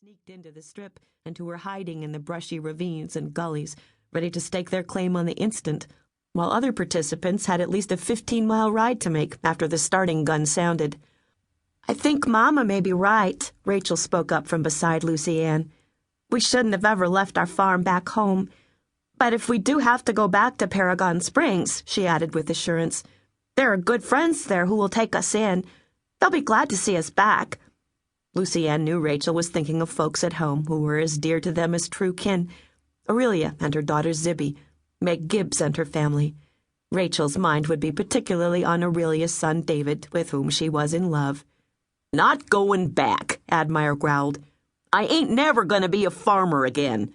sneaked into the strip and who were hiding in the brushy ravines and gullies, ready to stake their claim on the instant, while other participants had at least a 15-mile ride to make after the starting gun sounded. "I think Mama may be right," Rachel spoke up from beside Lucy Ann. "We shouldn't have ever left our farm back home. But if we do have to go back to Paragon Springs," she added with assurance, "there are good friends there who will take us in. They'll be glad to see us back." Lucy Ann knew Rachel was thinking of folks at home who were as dear to them as true kin. Aurelia and her daughter Zibby, Meg Gibbs and her family. Rachel's mind would be particularly on Aurelia's son David, with whom she was in love. "Not going back," Admire growled. "I ain't never gonna be a farmer again.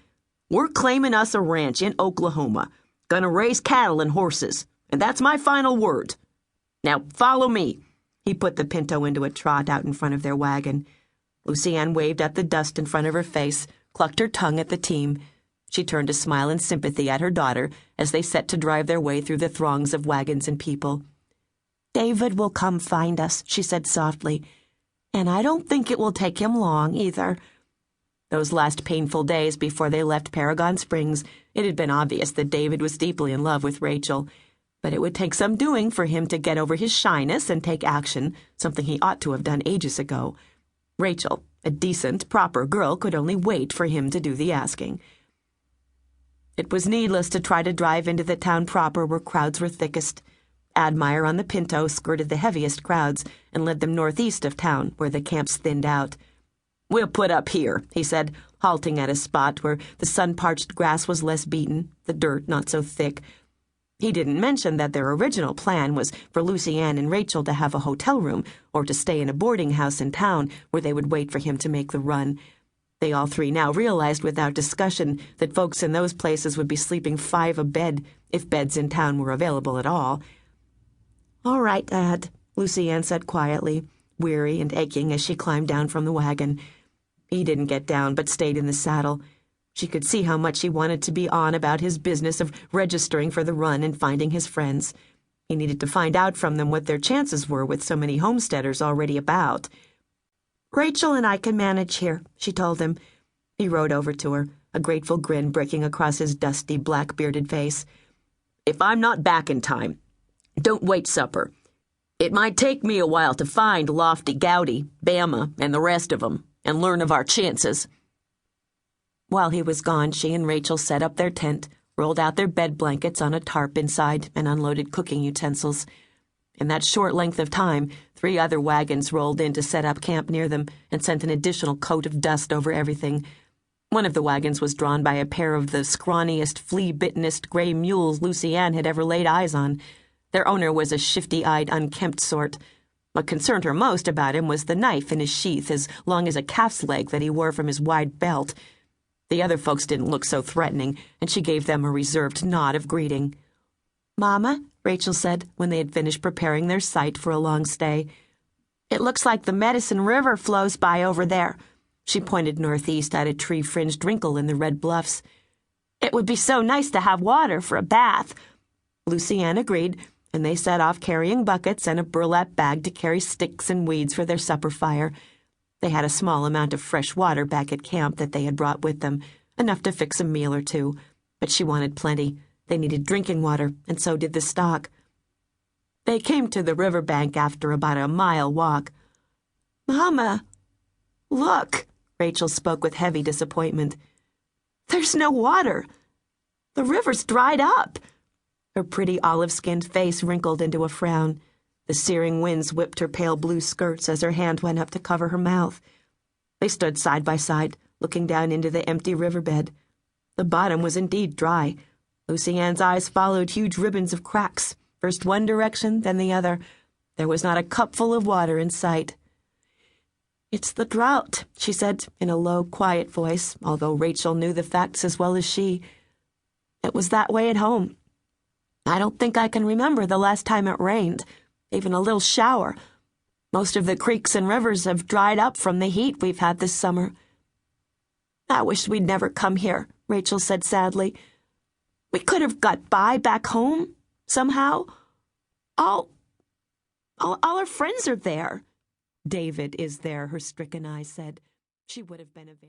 We're claiming us a ranch in Oklahoma. Gonna raise cattle and horses, and that's my final word. Now follow me." He put the pinto into a trot out in front of their wagon. Lucy Ann waved at the dust in front of her face, clucked her tongue at the team. She turned a smile in sympathy at her daughter as they set to drive their way through the throngs of wagons and people. "David will come find us," she said softly, "and I don't think it will take him long, either." Those last painful days before they left Paragon Springs, it had been obvious that David was deeply in love with Rachel. But it would take some doing for him to get over his shyness and take action, something he ought to have done ages ago. Rachel, a decent, proper girl, could only wait for him to do the asking. It was needless to try to drive into the town proper where crowds were thickest. Admire on the Pinto skirted the heaviest crowds and led them northeast of town, where the camps thinned out. "We'll put up here," he said, halting at a spot where the sun-parched grass was less beaten, the dirt not so thick. He didn't mention that their original plan was for Lucy Ann and Rachel to have a hotel room or to stay in a boarding house in town where they would wait for him to make the run. They all three now realized without discussion that folks in those places would be sleeping 5 a bed if beds in town were available at all. "All right, Dad," Lucy Ann said quietly, weary and aching as she climbed down from the wagon. He didn't get down but stayed in the saddle. She could see how much he wanted to be on about his business of registering for the run and finding his friends. He needed to find out from them what their chances were with so many homesteaders already about. "Rachel and I can manage here," she told him. He rode over to her, a grateful grin breaking across his dusty, black-bearded face. "If I'm not back in time, don't wait supper. It might take me a while to find Lofty Gowdy, Bama, and the rest of 'em, and learn of our chances." While he was gone, she and Rachel set up their tent, rolled out their bed blankets on a tarp inside, and unloaded cooking utensils. In that short length of time, 3 other wagons rolled in to set up camp near them and sent an additional coat of dust over everything. One of the wagons was drawn by a pair of the scrawniest, flea-bittenest gray mules Lucy Ann had ever laid eyes on. Their owner was a shifty-eyed, unkempt sort. What concerned her most about him was the knife in his sheath as long as a calf's leg that he wore from his wide belt. The other folks didn't look so threatening, and she gave them a reserved nod of greeting. "Mama," Rachel said when they had finished preparing their site for a long stay, "it looks like the Medicine River flows by over there." She pointed northeast at a tree-fringed wrinkle in the red bluffs. "It would be so nice to have water for a bath." Lucy Ann agreed, and they set off carrying buckets and a burlap bag to carry sticks and weeds for their supper fire. They had a small amount of fresh water back at camp that they had brought with them, enough to fix a meal or two, but she wanted plenty. They needed drinking water, and so did the stock. They came to the river bank after about a mile walk. "Mama, look," Rachel spoke with heavy disappointment. "There's no water. The river's dried up." Her pretty olive-skinned face wrinkled into a frown. The searing winds whipped her pale blue skirts as her hand went up to cover her mouth. They stood side by side, looking down into the empty riverbed. The bottom was indeed dry. Lucy Ann's eyes followed huge ribbons of cracks, first one direction, then the other. There was not a cupful of water in sight. "It's the drought," she said in a low, quiet voice, although Rachel knew the facts as well as she. "It was that way at home. I don't think I can remember the last time it rained, even a little shower. Most of the creeks and rivers have dried up from the heat we've had this summer." "I wish we'd never come here," Rachel said sadly. "We could have got by back home, somehow. All our friends are there." "David is there," her stricken eyes said. She would have been a